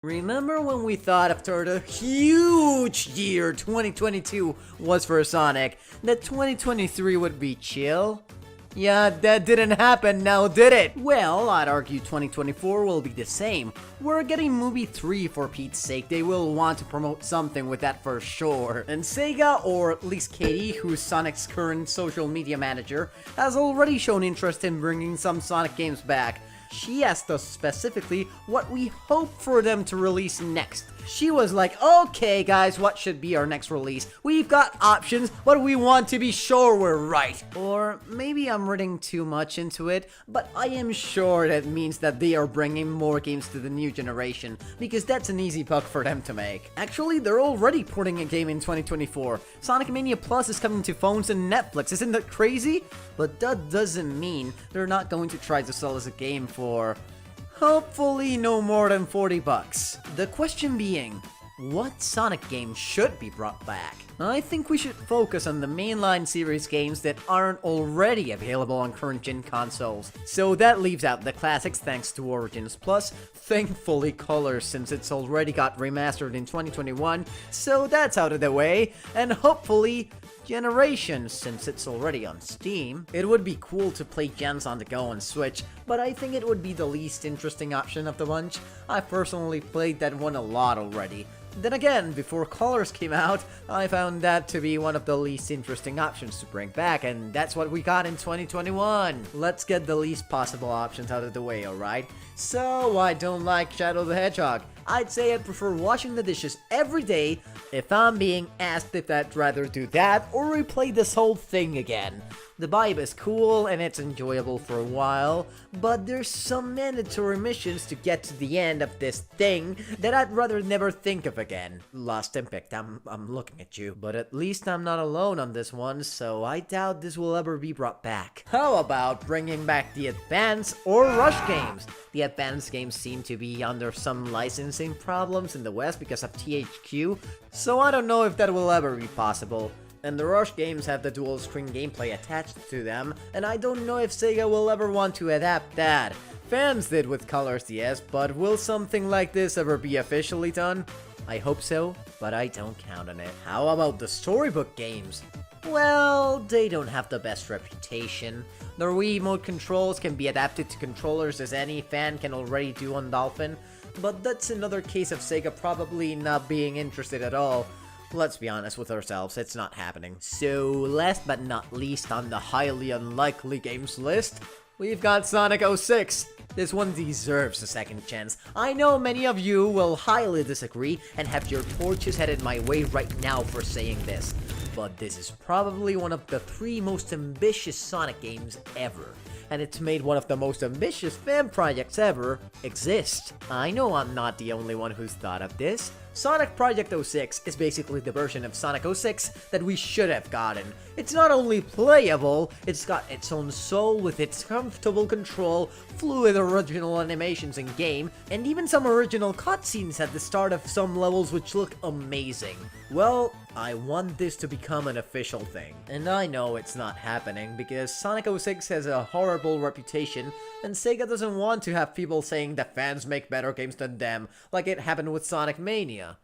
Remember when we thought after the huge year 2022 was for Sonic, that 2023 would be chill? Yeah, that didn't happen, now did it? Well, I'd argue 2024 will be the same. We're getting Movie 3 for Pete's sake, they will want to promote something with that for sure. And Sega, or at least Katie, who's Sonic's current social media manager, has already shown interest in bringing some Sonic games back. She asked us specifically what we hope for them to release next. She was like, okay guys, what should be our next release? We've got options, but we want to be sure we're right. Or maybe I'm reading too much into it, but I am sure that means that they are bringing more games to the new generation, because that's an easy bug for them to make. Actually, they're already porting a game in 2024. Sonic Mania Plus is coming to phones and Netflix, isn't that crazy? But that doesn't mean they're not going to try to sell us a game for hopefully no more than 40 bucks. The question being, what Sonic game should be brought back? I think we should focus on the mainline series games that aren't already available on current-gen consoles. So that leaves out the classics thanks to Origins Plus, thankfully Colors since it's already got remastered in 2021, so that's out of the way, and hopefully Generations, since it's already on Steam. It would be cool to play gens on the go on Switch, but I think it would be the least interesting option of the bunch. I personally played that one a lot already. Then again, before Colors came out, I found that to be one of the least interesting options to bring back, and that's what we got in 2021. Let's get the least possible options out of the way, alright? So, I don't like Shadow the Hedgehog. I'd say I'd prefer washing the dishes every day if I'm being asked if I'd rather do that or replay this whole thing again. The vibe is cool and it's enjoyable for a while, but there's some mandatory missions to get to the end of this thing that I'd rather never think of again. Lost Impact, I'm looking at you. But at least I'm not alone on this one, so I doubt this will ever be brought back. How about bringing back the Advance or Rush games? The Advance games seem to be under some licensing problems in the West because of THQ, so I don't know if that will ever be possible. And the Rush games have the dual screen gameplay attached to them, and I don't know if Sega will ever want to adapt that. Fans did with Colors, yes, but will something like this ever be officially done? I hope so, but I don't count on it. How about the Storybook games? Well, they don't have the best reputation. The Wiimote controls can be adapted to controllers as any fan can already do on Dolphin, but that's another case of Sega probably not being interested at all. Let's be honest with ourselves, it's not happening. So, last but not least on the highly unlikely games list, we've got Sonic 06. This one deserves a second chance. I know many of you will highly disagree and have your torches headed my way right now for saying this, but this is probably one of the 3 most ambitious Sonic games ever. And it's made one of the most ambitious fan projects ever exist. I know I'm not the only one who's thought of this. Sonic Project 06 is basically the version of Sonic 06 that we should have gotten. It's not only playable, it's got its own soul with its comfortable control, fluid original animations in game, and even some original cutscenes at the start of some levels which look amazing. Well, I want this to become an official thing. And I know it's not happening because Sonic 06 has a horrible reputation, and Sega doesn't want to have people saying that fans make better games than them, like it happened with Sonic Mania.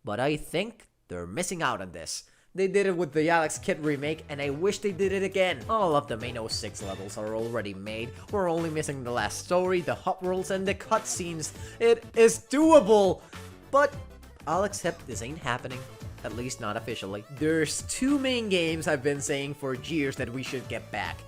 But I think they're missing out on this. They did it with the Alex Kidd remake, and I wish they did it again. All of the main 06 levels are already made. We're only missing the last story, the hot worlds, and the cutscenes. It is doable! But I'll accept this ain't happening. At least not officially. There's 2 main games I've been saying for years that we should get back.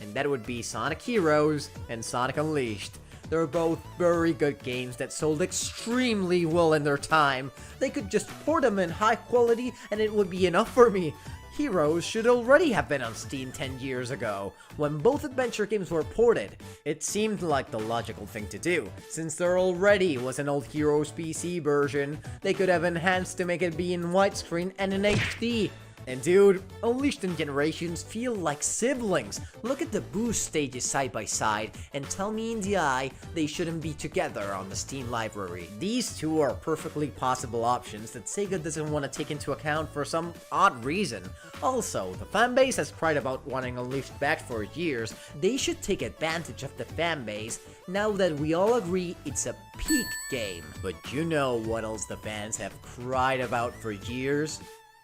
And that would be Sonic Heroes and Sonic Unleashed. They're both very good games that sold extremely well in their time. They could just port them in high quality and it would be enough for me. Heroes should already have been on Steam 10 years ago, when both adventure games were ported. It seemed like the logical thing to do. Since there already was an old Heroes PC version, they could have enhanced to make it be in widescreen and in HD. And dude, Unleashed and Generations feel like siblings. Look at the boost stages side by side, and tell me in the eye they shouldn't be together on the Steam library. These 2 are perfectly possible options that Sega doesn't want to take into account for some odd reason. Also, the fanbase has cried about wanting Unleashed back for years. They should take advantage of the fanbase now that we all agree it's a peak game. But you know what else the fans have cried about for years?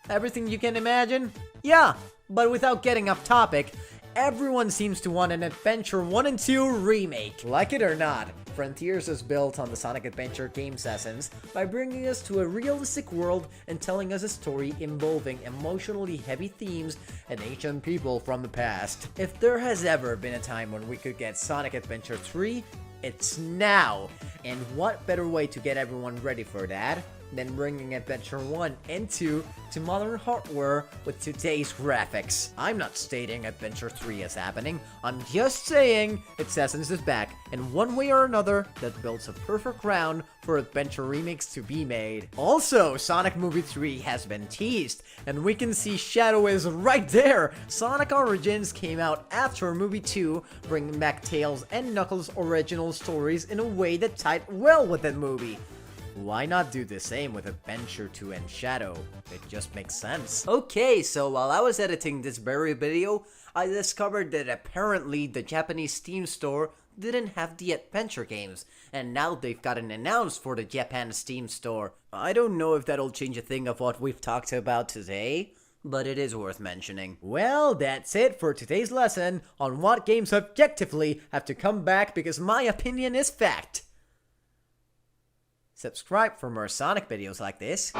Everything you can imagine? Yeah, but without getting off topic, everyone seems to want an Adventure 1 and 2 remake. Like it or not, Frontiers is built on the Sonic Adventure game's essence by bringing us to a realistic world and telling us a story involving emotionally heavy themes and ancient people from the past. If there has ever been a time when we could get Sonic Adventure 3, it's now! And what better way to get everyone ready for that than bringing Adventure 1 and 2 to modern hardware with today's graphics. I'm not stating Adventure 3 is happening, I'm just saying its essence is back, and one way or another, that builds a perfect ground for Adventure remakes to be made. Also, Sonic Movie 3 has been teased, and we can see Shadow is right there! Sonic Origins came out after Movie 2, bringing back Tails and Knuckles' original stories in a way that tied well with that movie. Why not do the same with Adventure 2 and Shadow? It just makes sense. Okay, so while I was editing this very video, I discovered that apparently the Japanese Steam store didn't have the adventure games, and now they've gotten announced for the Japan Steam store. I don't know if that'll change a thing of what we've talked about today, but it is worth mentioning. Well, that's it for today's lesson on what games objectively have to come back because my opinion is fact. Subscribe for more Sonic videos like this.